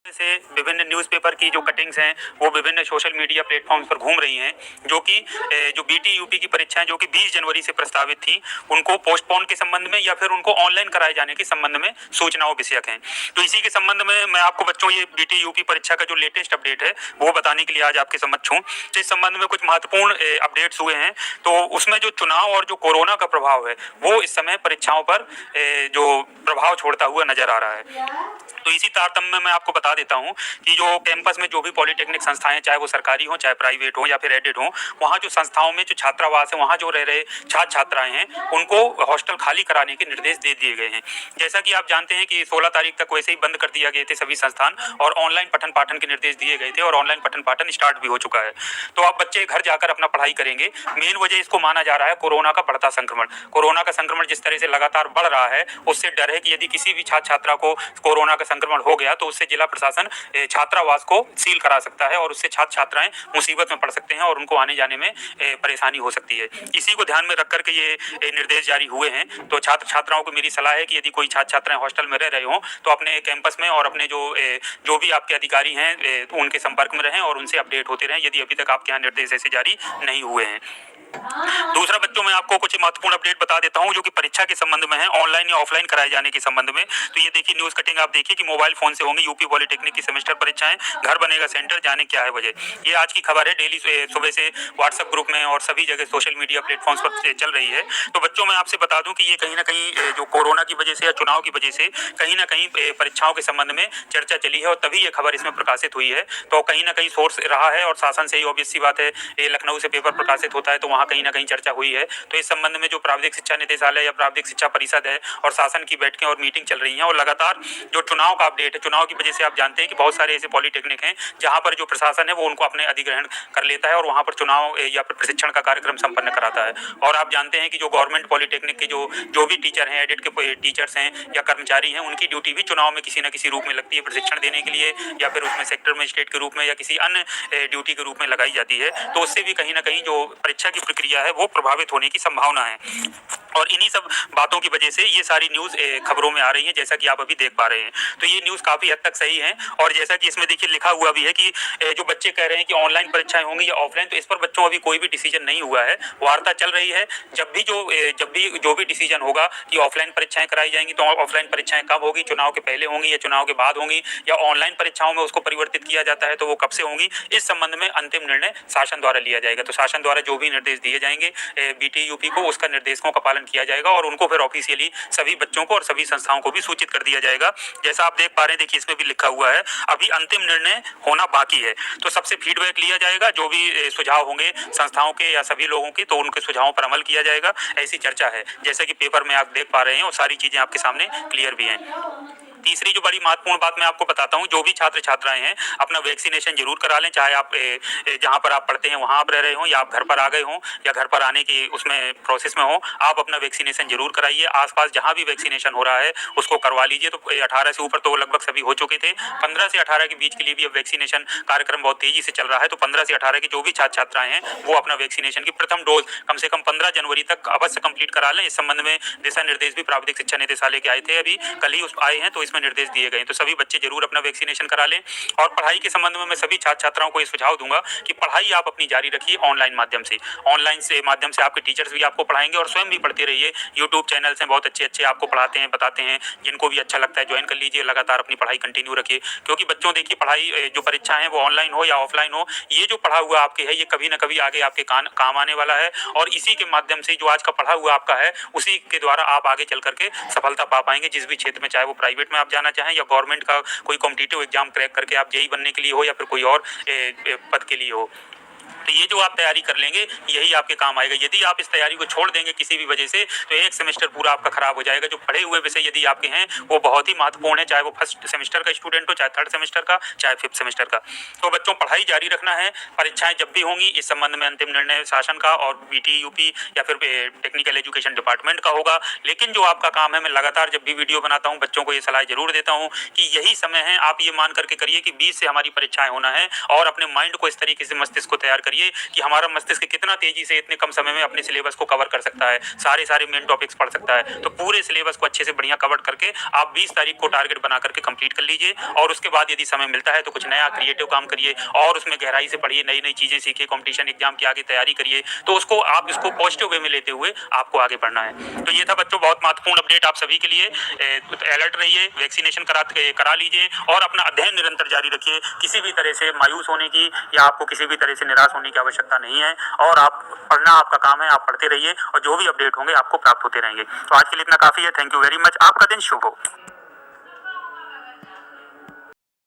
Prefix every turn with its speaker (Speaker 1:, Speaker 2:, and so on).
Speaker 1: से विभिन्न न्यूज़पेपर की जो कटिंग्स हैं वो विभिन्न सोशल मीडिया प्लेटफॉर्म्स पर घूम रही हैं, जो कि जो बीटी यूपी की परीक्षाएं जो कि 20 जनवरी से प्रस्तावित थी, उनको पोस्टपोन के संबंध में या फिर उनको ऑनलाइन कराए जाने के संबंध में सूचनाओं विषयक हैं। तो इसी के संबंध में मैं आपको बच्चों ये बीटी यूपी परीक्षा का जो लेटेस्ट अपडेट है वो बताने के लिए आज आपके समक्ष हूँ। तो इस संबंध में कुछ महत्वपूर्ण अपडेट्स हुए हैं। तो उसमें जो चुनाव और जो कोरोना का प्रभाव है वो इस समय परीक्षाओं पर जो प्रभाव छोड़ता हुआ नजर आ रहा है। तो इसी तारतम्य में मैं आपको बता देता हूं कि जो कैंपस में जो भी पॉलिटेक्निक संस्थाएं, चाहे वो सरकारी हो चाहे प्राइवेट हो या फिर एडेड हो, वहां जो संस्थाओं में जो छात्रावास है वहां जो रह रहे छात्र छात्राएं हैं उनको हॉस्टल खाली कराने के निर्देश दे दिए गए हैं। जैसा कि आप जानते हैं कि 16 तारीख तक वैसे ही बंद कर दिया गए थे सभी संस्थान और ऑनलाइन पठन पाठन के निर्देश दिए गए थे और ऑनलाइन पठन पाठन स्टार्ट भी हो चुका है। तो अब बच्चे घर जाकर अपना पढ़ाई करेंगे। मेन वजह इसको माना जा रहा है कोरोना का बढ़ता संक्रमण। कोरोना का संक्रमण जिस तरह से लगातार बढ़ रहा है उससे डर है कि यदि किसी भी छात्र छात्रा को कोरोना का संक्रमण हो गया तो उससे जिला प्रशासन छात्रावास को सील करा सकता है और उससे छात्र छात्राएं मुसीबत में पड़ सकते हैं और उनको आने जाने में परेशानी हो सकती है। इसी को ध्यान में रख करके ये निर्देश जारी हुए हैं। तो छात्र छात्राओं को मेरी सलाह है कि यदि कोई छात्र छात्राएं हॉस्टल में रह रहे हो तो अपने कैंपस में और अपने जो भी आपके अधिकारी हैं तो उनके संपर्क में रहें और उनसे अपडेट होते रहें यदि अभी तक आपके यहाँ निर्देश ऐसे जारी नहीं हुए हैं। दूसरा बच्चों मैं आपको कुछ महत्वपूर्ण अपडेट बता देता हूं जो कि परीक्षा के संबंध में है, ऑनलाइन या ऑफलाइन कराए जाने के संबंध में। तो ये देखिए न्यूज कटिंग आप देखिए कि मोबाइल फोन से होंगी यूपी पॉलिटेक्निक की सेमेस्टर परीक्षाएं, घर बनेगा सेंटर, जाने क्या है वजह। ये आज की खबर है, डेली सुबह से व्हाट्सएप ग्रुप में और सभी जगह सोशल मीडिया प्लेटफॉर्म्स पर चल रही है। तो बच्चों मैं आपसे बता दूं कि ये कहीं ना कहीं जो कोरोना की वजह से या चुनाव की वजह से कहीं ना कहीं परीक्षाओं के संबंध में चर्चा चली है और तभी ये खबर इसमें प्रकाशित हुई है। तो कहीं ना कहीं सोर्स रहा है और शासन से ही ऑब्वियस सी बात है, लखनऊ से पेपर प्रकाशित होता है तो वहाँ कहीं ना कहीं चर्चा हुई है। तो इस संबंध में जो प्राविधिक शिक्षा निदेशालय या प्राविधिक शिक्षा परिषद है और शासन की बैठकें और मीटिंग चल रही हैं और लगातार जो चुनाव का अपडेट है, चुनाव की वजह से आप जानते हैं कि बहुत सारे ऐसे पॉलिटेक्निक हैं जहां पर जो प्रशासन है वो उनको अपने अधिग्रहण कर लेता है और वहां पर चुनाव या फिर प्रशिक्षण का कार्यक्रम संपन्न कराता है। और आप जानते हैं कि जो गवर्नमेंट पॉलिटेक्निक के जो भी टीचर हैं, एडेड के टीचर्स हैं या कर्मचारी हैं, उनकी ड्यूटी भी चुनाव में किसी न किसी रूप में लगती है, प्रशिक्षण देने के लिए या फिर उसमें सेक्टर मजिस्ट्रेट के रूप में या किसी अन्य ड्यूटी के रूप में लगाई जाती है। तो उससे भी कहीं ना कहीं जो परीक्षा की प्रक्रिया है वो प्रभावित होने की संभावना है। और इन्हीं सब बातों की वजह से ये सारी न्यूज खबरों में आ रही है, जैसा कि आप अभी देख पा रहे हैं। तो ये न्यूज काफी हद तक सही है और जैसा कि इसमें देखिए लिखा हुआ भी है कि जो बच्चे कह रहे हैं कि ऑनलाइन परीक्षाएं होंगी या ऑफलाइन, तो इस पर बच्चों अभी कोई भी डिसीजन नहीं हुआ है, वार्ता चल रही है। जब भी जो भी डिसीजन होगा कि ऑफलाइन परीक्षाएं कराई जाएंगी तो ऑफलाइन परीक्षाएं कब होगी, चुनाव के पहले होंगी या चुनाव के बाद होंगी, या ऑनलाइन परीक्षाओं में उसको परिवर्तित किया जाता है तो वो कब से होंगी, इस संबंध में अंतिम निर्णय शासन द्वारा लिया जाएगा। तो शासन द्वारा जो भी निर्देश दिए जाएंगे बीटी यूपी को, उसका निर्देशों का पालन किया जाएगा और उनको फिर ऑफिशियली सभी बच्चों को और सभी संस्थाओं को भी सूचित कर दिया जाएगा। जैसा आप देख पा रहे हैं, देखिए इसमें भी लिखा हुआ है अभी अंतिम निर्णय होना बाकी है। तो सबसे फीडबैक लिया जाएगा, जो भी सुझाव होंगे संस्थाओं के या सभी लोगों के, तो उनके सुझावों पर अमल किया जाएगा, ऐसी चर्चा है। जैसे कि पेपर में आप देख पा रहे हैं और सारी चीजें आपके सामने क्लियर भी हैं। तीसरी जो बड़ी महत्वपूर्ण बात मैं आपको बताता हूं, जो भी छात्र छात्राएं हैं अपना वैक्सीनेशन जरूर करा लें, चाहे आप जहां पर आप पढ़ते हैं वहां आप रह रहे हो या आप घर पर आ गए हो या घर पर आने की उसमें प्रोसेस में हो, आप अपना वैक्सीनेशन जरूर कराइए। आसपास जहां भी वैक्सीनेशन हो रहा है उसको करवा लीजिए। तो 18 से ऊपर तो लगभग सभी हो चुके थे, 15 से 18 के बीच के लिए भी अब वैक्सीनेशन कार्यक्रम बहुत तेजी से चल रहा है। तो 15 से 18 के जो भी छात्र छात्राएं हैं वो अपना वैक्सीनेशन की प्रथम डोज कम से कम 15 जनवरी तक अवश्य कंप्लीट करा लें। इस संबंध में दिशा निर्देश भी प्राविधिक शिक्षा निदेशालय के आए थे, अभी कल ही आए हैं, तो इसमें निर्देश दिए गए। तो सभी बच्चे जरूर अपना वैक्सीनेशन करा लें। और पढ़ाई के संबंध में मैं सभी छात्र छात्राओं को ये सुझाव दूंगा कि पढ़ाई आप अपनी जारी रखिए ऑनलाइन माध्यम से। ऑनलाइन से माध्यम से आपके टीचर्स भी आपको पढ़ाएंगे और स्वयं भी पढ़ते रहिए। यूट्यूब चैनल्स हैं बहुत अच्छे अच्छे, आपको पढ़ाते हैं, बताते हैं, जिनको भी अच्छा लगता है ज्वाइन कर लीजिए। लगातार अपनी पढ़ाई कंटिन्यू रखिए, क्योंकि बच्चों देखिए पढ़ाई जो परीक्षा है वो ऑनलाइन हो या ऑफलाइन हो, ये जो पढ़ा हुआ आपके है ये कभी ना कभी आगे आपके काम आने वाला है। और इसी के माध्यम से जो आज का पढ़ा हुआ आपका है उसी के द्वारा आप आगे चल करके सफलता पा पाएंगे जिस भी क्षेत्र में, चाहे वो प्राइवेट में आप जाना चाहें या गवर्नमेंट का कोई कॉम्पिटिटिव एग्जाम क्रैक करके आप जेई बनने के लिए हो या फिर कोई और पद के लिए हो। तो ये जो आप तैयारी कर लेंगे यही आपके काम आएगा। यदि आप इस तैयारी को छोड़ देंगे किसी भी वजह से तो एक सेमेस्टर पूरा आपका खराब हो जाएगा। जो पढ़े हुए विषय यदि आपके हैं वो बहुत ही महत्वपूर्ण है, चाहे वो फर्स्ट सेमेस्टर का स्टूडेंट हो, चाहे थर्ड सेमेस्टर का, चाहे फिफ्थ सेमेस्टर का। तो बच्चों पढ़ाई जारी रखना है। परीक्षाएं जब भी होंगी इस संबंध में अंतिम निर्णय शासन का और बीटी यूपी या फिर टेक्निकल एजुकेशन डिपार्टमेंट का होगा। लेकिन जो आपका काम है, मैं लगातार जब भी वीडियो बनाता हूँ बच्चों को ये सलाह जरूर देता हूँ कि यही समय है, आप ये मान करके करिए कि 20 से हमारी परीक्षाएं होना है और अपने माइंड को इस तरीके से मस्तिष्क को तैयार करिए पढ़िए कि हमारा मस्तिष्क कितना तेजी से इतने कम समय में अपने सिलेबस को कवर कर सकता है, सारे मेन टॉपिक्स पढ़ सकता है। तो पूरे सिलेबस को अच्छे से बढ़िया कवर करके आप 20 तारीख को टारगेट बना करके कंप्लीट कर लीजिए, और उसके बाद यदि समय मिलता है तो कुछ नया क्रिएटिव काम करिए और उसमें गहराई से पढ़िए, नई नई चीजें सीखिए, कंपटीशन एग्जाम की आगे तैयारी करिए। तो उसको आप इसको पॉजिटिव वे में लेते हुए आपको आगे बढ़ना है। तो ये था बच्चों बहुत महत्वपूर्ण अपडेट आप सभी के लिए। अलर्ट रहिए, वैक्सीनेशन करा लीजिए और अपना अध्ययन निरंतर जारी रखिए। किसी भी तरह से मायूस होने की या आपको किसी भी तरह से निराश होने की आवश्यकता नहीं है, और आप पढ़ना आपका काम है, आप पढ़ते रहिए और जो भी अपडेट होंगे आपको प्राप्त होते रहेंगे। तो आज के लिए इतना काफी है। Thank you very much. आपका दिन शुभ हो।